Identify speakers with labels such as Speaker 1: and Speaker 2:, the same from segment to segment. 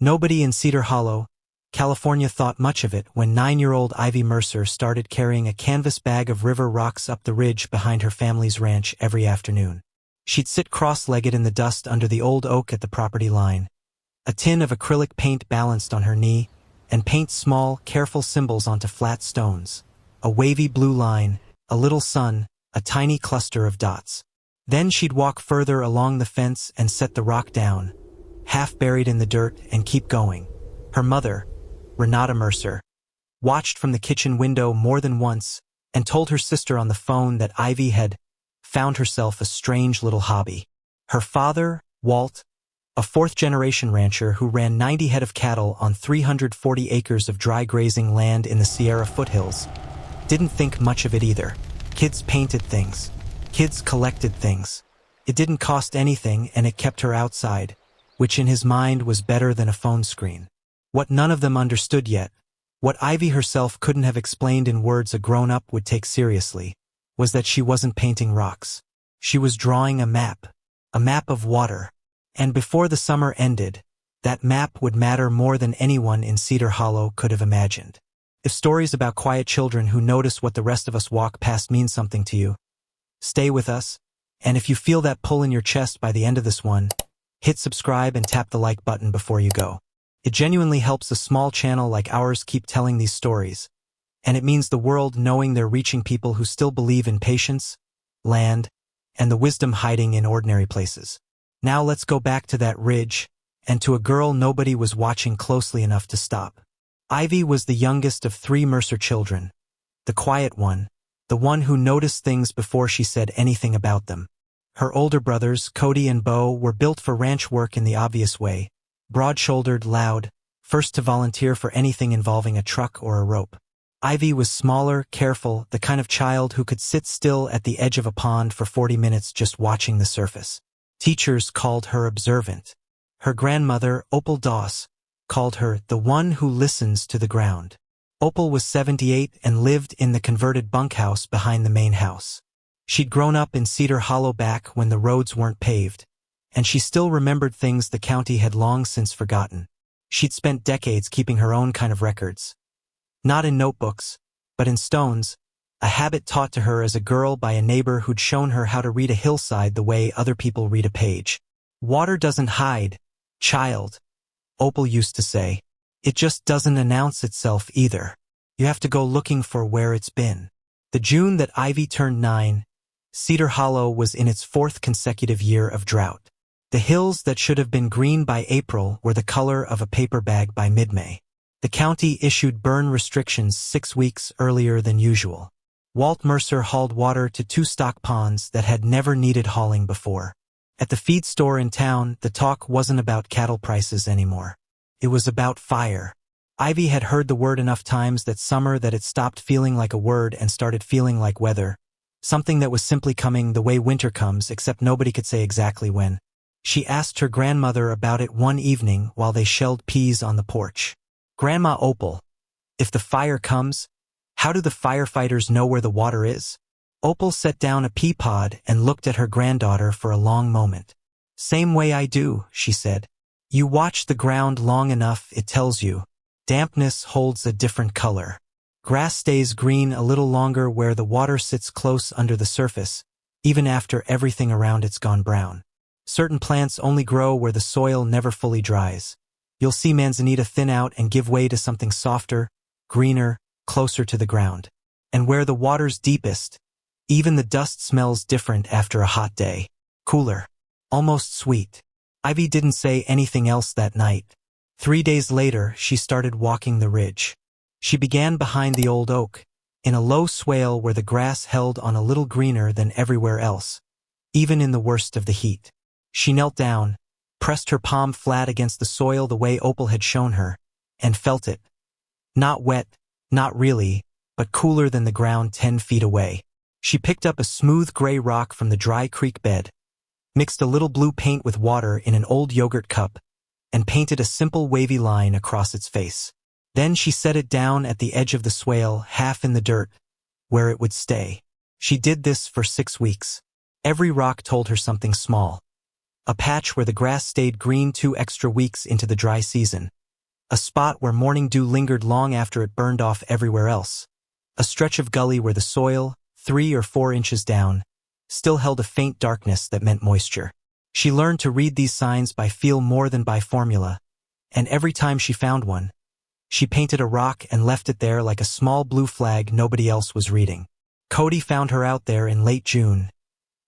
Speaker 1: Nobody in Cedar Hollow, California thought much of it when 9-year-old Ivy Mercer started carrying a canvas bag of river rocks up the ridge behind her family's ranch every afternoon. She'd sit cross-legged in the dust under the old oak at the property line, a tin of acrylic paint balanced on her knee, and paint small, careful symbols onto flat stones. A wavy blue line, a little sun, a tiny cluster of dots. Then she'd walk further along the fence and set the rock down, half buried in the dirt, and keep going. Her mother, Renata Mercer, watched from the kitchen window more than once and told her sister on the phone that Ivy had found herself a strange little hobby. Her father, Walt, a fourth-generation rancher who ran 90 head of cattle on 340 acres of dry grazing land in the Sierra foothills, didn't think much of it either. Kids painted things. Kids collected things. It didn't cost anything, and it kept her outside, which in his mind was better than a phone screen. What none of them understood yet, what Ivy herself couldn't have explained in words a grown-up would take seriously, was that she wasn't painting rocks. She was drawing a map of water. And before the summer ended, that map would matter more than anyone in Cedar Hollow could have imagined. If stories about quiet children who notice what the rest of us walk past mean something to you, stay with us, and if you feel that pull in your chest by the end of this one, hit subscribe and tap the like button before you go. It genuinely helps a small channel like ours keep telling these stories, and it means the world knowing they're reaching people who still believe in patience, land, and the wisdom hiding in ordinary places. Now let's go back to that ridge, and to a girl nobody was watching closely enough to stop. Ivy was the youngest of 3 Mercer children, the quiet one, the one who noticed things before she said anything about them. Her older brothers, Cody and Bo, were built for ranch work in the obvious way, broad-shouldered, loud, first to volunteer for anything involving a truck or a rope. Ivy was smaller, careful, the kind of child who could sit still at the edge of a pond for 40 minutes just watching the surface. Teachers called her observant. Her grandmother, Opal Doss, called her the one who listens to the ground. Opal was 78 and lived in the converted bunkhouse behind the main house. She'd grown up in Cedar Hollow back when the roads weren't paved, and she still remembered things the county had long since forgotten. She'd spent decades keeping her own kind of records. Not in notebooks, but in stones, a habit taught to her as a girl by a neighbor who'd shown her how to read a hillside the way other people read a page. Water doesn't hide, child, Opal used to say. It just doesn't announce itself either. You have to go looking for where it's been. The June that Ivy turned 9, Cedar Hollow was in its 4th consecutive year of drought. The hills that should have been green by April were the color of a paper bag by mid-May. The county issued burn restrictions 6 weeks earlier than usual. Walt Mercer hauled water to 2 stock ponds that had never needed hauling before. At the feed store in town, the talk wasn't about cattle prices anymore. It was about fire. Ivy had heard the word enough times that summer that it stopped feeling like a word and started feeling like weather, something that was simply coming the way winter comes, except nobody could say exactly when. She asked her grandmother about it one evening while they shelled peas on the porch. "Grandma Opal, if the fire comes, how do the firefighters know where the water is?" Opal set down a pea pod and looked at her granddaughter for a long moment. "Same way I do," she said. "You watch the ground long enough, it tells you. Dampness holds a different color. Grass stays green a little longer where the water sits close under the surface, even after everything around it's gone brown. Certain plants only grow where the soil never fully dries. You'll see manzanita thin out and give way to something softer, greener, closer to the ground. And where the water's deepest, even the dust smells different after a hot day. Cooler. Almost sweet." Ivy didn't say anything else that night. 3 days later, she started walking the ridge. She began behind the old oak, in a low swale where the grass held on a little greener than everywhere else, even in the worst of the heat. She knelt down, pressed her palm flat against the soil the way Opal had shown her, and felt it. Not wet, not really, but cooler than the ground 10 feet away. She picked up a smooth gray rock from the dry creek bed, mixed a little blue paint with water in an old yogurt cup, and painted a simple wavy line across its face. Then she set it down at the edge of the swale, half in the dirt, where it would stay. She did this for 6 weeks. Every rock told her something small. a patch where the grass stayed green 2 extra weeks into the dry season, a spot where morning dew lingered long after it burned off everywhere else, a stretch of gully where the soil, 3 or 4 inches down, still held a faint darkness that meant moisture. She learned to read these signs by feel more than by formula, and every time she found one, she painted a rock and left it there like a small blue flag nobody else was reading. Cody found her out there in late June,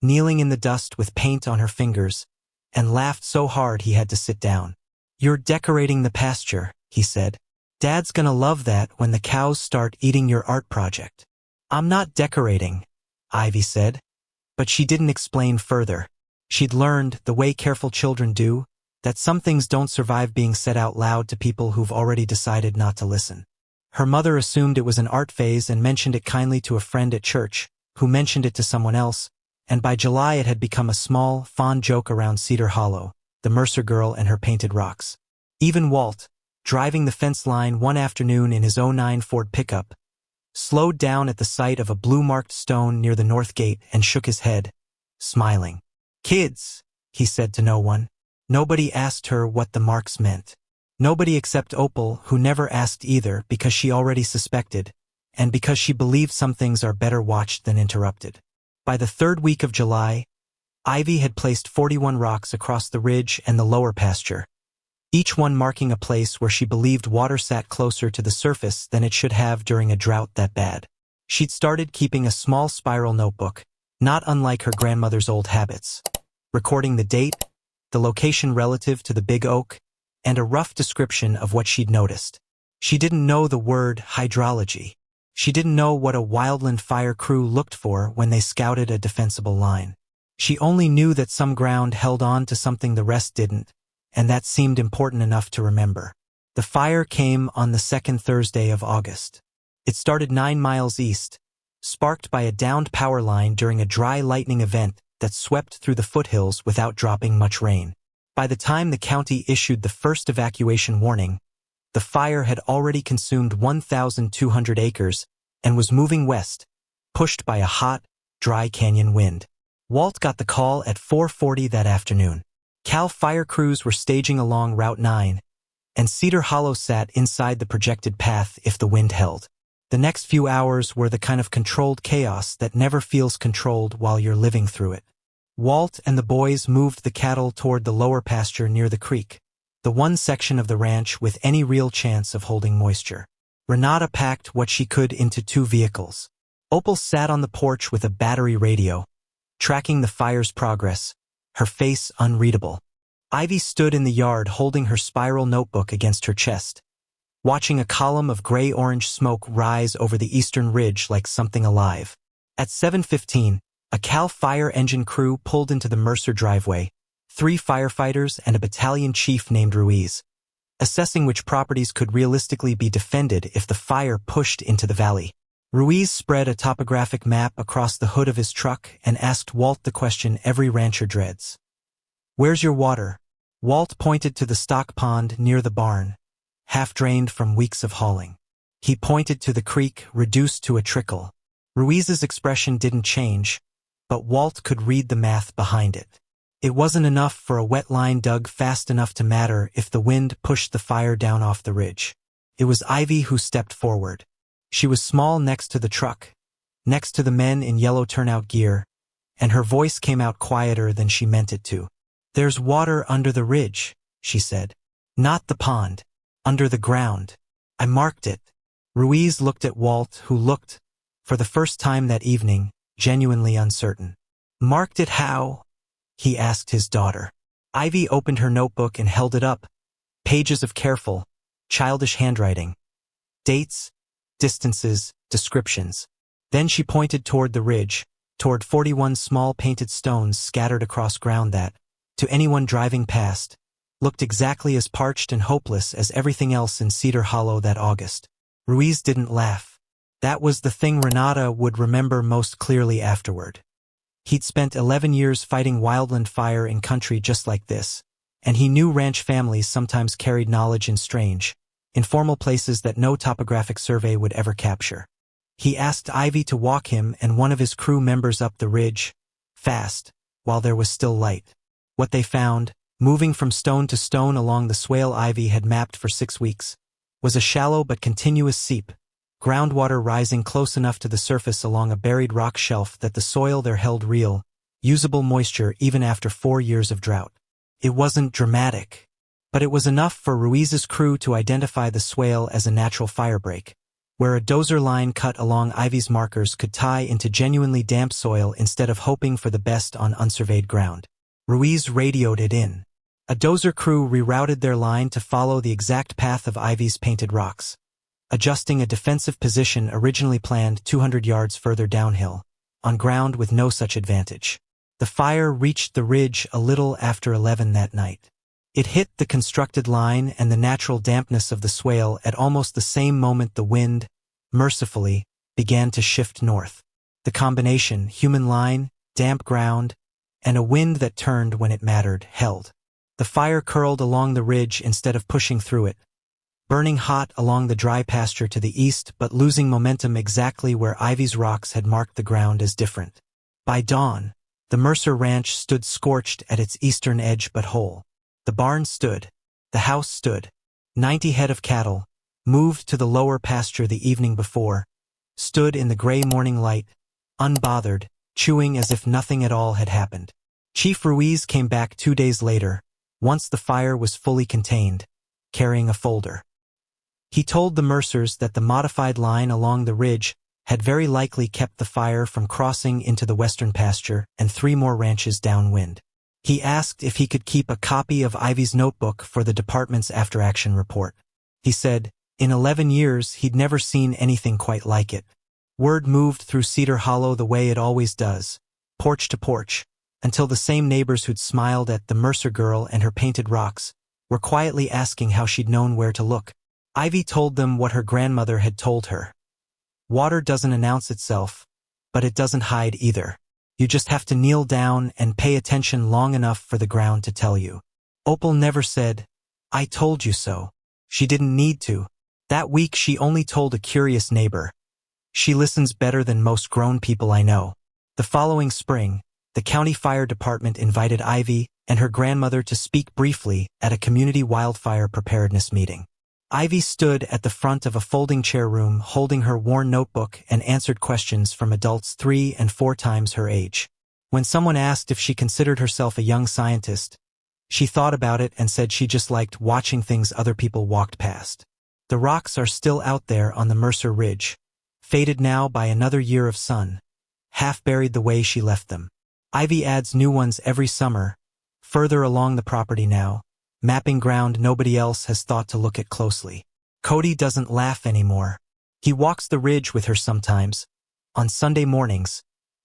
Speaker 1: kneeling in the dust with paint on her fingers, and laughed so hard he had to sit down. "You're decorating the pasture," he said. "Dad's gonna love that when the cows start eating your art project." "I'm not decorating," Ivy said, but she didn't explain further. She'd learned, the way careful children do, that some things don't survive being said out loud to people who've already decided not to listen. Her mother assumed it was an art phase and mentioned it kindly to a friend at church, who mentioned it to someone else, and by July it had become a small, fond joke around Cedar Hollow, the Mercer girl and her painted rocks. Even Walt, driving the fence line one afternoon in his '09 Ford pickup, slowed down at the sight of a blue-marked stone near the north gate and shook his head, smiling. "Kids," he said to no one. Nobody asked her what the marks meant. Nobody except Opal, who never asked either because she already suspected, and because she believed some things are better watched than interrupted. By the 3rd week of July, Ivy had placed 41 rocks across the ridge and the lower pasture, each one marking a place where she believed water sat closer to the surface than it should have during a drought that bad. She'd started keeping a small spiral notebook, not unlike her grandmother's old habits, recording the date, the location relative to the big oak, and a rough description of what she'd noticed. She didn't know the word hydrology. She didn't know what a wildland fire crew looked for when they scouted a defensible line. She only knew that some ground held on to something the rest didn't, and that seemed important enough to remember. The fire came on the 2nd Thursday of August. It started 9 miles east, sparked by a downed power line during a dry lightning event that swept through the foothills without dropping much rain. By the time the county issued the first evacuation warning, the fire had already consumed 1,200 acres and was moving west, pushed by a hot, dry canyon wind. Walt got the call at 4:40 that afternoon. Cal fire crews were staging along Route 9, and Cedar Hollow sat inside the projected path if the wind held. The next few hours were the kind of controlled chaos that never feels controlled while you're living through it. Walt and the boys moved the cattle toward the lower pasture near the creek, the one section of the ranch with any real chance of holding moisture. Renata packed what she could into 2 vehicles. Opal sat on the porch with a battery radio, tracking the fire's progress, her face unreadable. Ivy stood in the yard holding her spiral notebook against her chest, watching a column of gray-orange smoke rise over the eastern ridge like something alive. At 7:15, a Cal fire engine crew pulled into the Mercer driveway, 3 firefighters and a battalion chief named Ruiz, assessing which properties could realistically be defended if the fire pushed into the valley. Ruiz spread a topographic map across the hood of his truck and asked Walt the question every rancher dreads. "Where's your water?" Walt pointed to the stock pond near the barn, half drained from weeks of hauling. He pointed to the creek, reduced to a trickle. Ruiz's expression didn't change, but Walt could read the math behind it. It wasn't enough for a wet line dug fast enough to matter if the wind pushed the fire down off the ridge. It was Ivy who stepped forward. She was small next to the truck, next to the men in yellow turnout gear, and her voice came out quieter than she meant it to. "There's water under the ridge," she said. "Not the pond. Under the ground. I marked it." Ruiz looked at Walt, who looked, for the first time that evening, genuinely uncertain. "Marked it how?" he asked his daughter. Ivy opened her notebook and held it up, pages of careful, childish handwriting. Dates, distances, descriptions. Then she pointed toward the ridge, toward 41 small painted stones scattered across ground that, to anyone driving past, looked exactly as parched and hopeless as everything else in Cedar Hollow that August. Ruiz didn't laugh. That was the thing Renata would remember most clearly afterward. He'd spent 11 years fighting wildland fire in country just like this, and he knew ranch families sometimes carried knowledge in strange, informal places that no topographic survey would ever capture. He asked Ivy to walk him and one of his crew members up the ridge, fast, while there was still light. What they found, moving from stone to stone along the swale Ivy had mapped for 6 weeks, was a shallow but continuous seep, groundwater rising close enough to the surface along a buried rock shelf that the soil there held real, usable moisture even after 4 years of drought. It wasn't dramatic, but it was enough for Ruiz's crew to identify the swale as a natural firebreak, where a dozer line cut along Ivy's markers could tie into genuinely damp soil instead of hoping for the best on unsurveyed ground. Ruiz radioed it in. A dozer crew rerouted their line to follow the exact path of Ivy's painted rocks, adjusting a defensive position originally planned 200 yards further downhill, on ground with no such advantage. The fire reached the ridge a little after 11 that night. It hit the constructed line and the natural dampness of the swale at almost the same moment the wind, mercifully, began to shift north. The combination, human line, damp ground, and a wind that turned when it mattered, held. The fire curled along the ridge instead of pushing through it, burning hot along the dry pasture to the east but losing momentum exactly where Ivy's rocks had marked the ground as different. By dawn, the Mercer Ranch stood scorched at its eastern edge but whole. The barn stood. The house stood. 90 head of cattle, moved to the lower pasture the evening before, stood in the gray morning light, unbothered, chewing as if nothing at all had happened. Chief Ruiz came back 2 days later, once the fire was fully contained, carrying a folder. He told the Mercers that the modified line along the ridge had very likely kept the fire from crossing into the western pasture and 3 more ranches downwind. He asked if he could keep a copy of Ivy's notebook for the department's after-action report. He said, in 11 years he'd never seen anything quite like it. Word moved through Cedar Hollow the way it always does, porch to porch, until the same neighbors who'd smiled at the Mercer girl and her painted rocks were quietly asking how she'd known where to look. Ivy told them what her grandmother had told her. Water doesn't announce itself, but it doesn't hide either. You just have to kneel down and pay attention long enough for the ground to tell you. Opal never said, "I told you so." She didn't need to. That week she only told a curious neighbor. She listens better than most grown people I know. The following spring, the county fire department invited Ivy and her grandmother to speak briefly at a community wildfire preparedness meeting. Ivy stood at the front of a folding chair room holding her worn notebook and answered questions from adults 3 and 4 times her age. When someone asked if she considered herself a young scientist, she thought about it and said she just liked watching things other people walked past. The rocks are still out there on the Mercer Ridge, faded now by another year of sun, half buried the way she left them. Ivy adds new ones every summer, further along the property now, mapping ground nobody else has thought to look at closely. Cody doesn't laugh anymore. He walks the ridge with her sometimes, on Sunday mornings,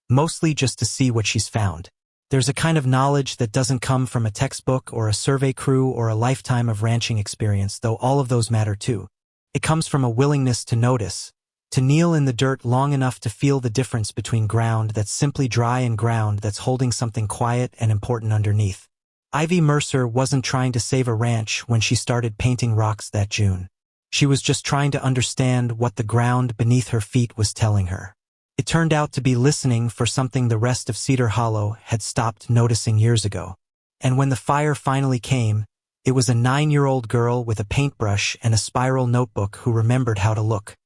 Speaker 1: mostly just to see what she's found. There's a kind of knowledge that doesn't come from a textbook or a survey crew or a lifetime of ranching experience, though all of those matter too. It comes from a willingness to notice, to kneel in the dirt long enough to feel the difference between ground that's simply dry and ground that's holding something quiet and important underneath. Ivy Mercer wasn't trying to save a ranch when she started painting rocks that June. She was just trying to understand what the ground beneath her feet was telling her. It turned out to be listening for something the rest of Cedar Hollow had stopped noticing years ago. And when the fire finally came, it was a 9-year-old girl with a paintbrush and a spiral notebook who remembered how to look.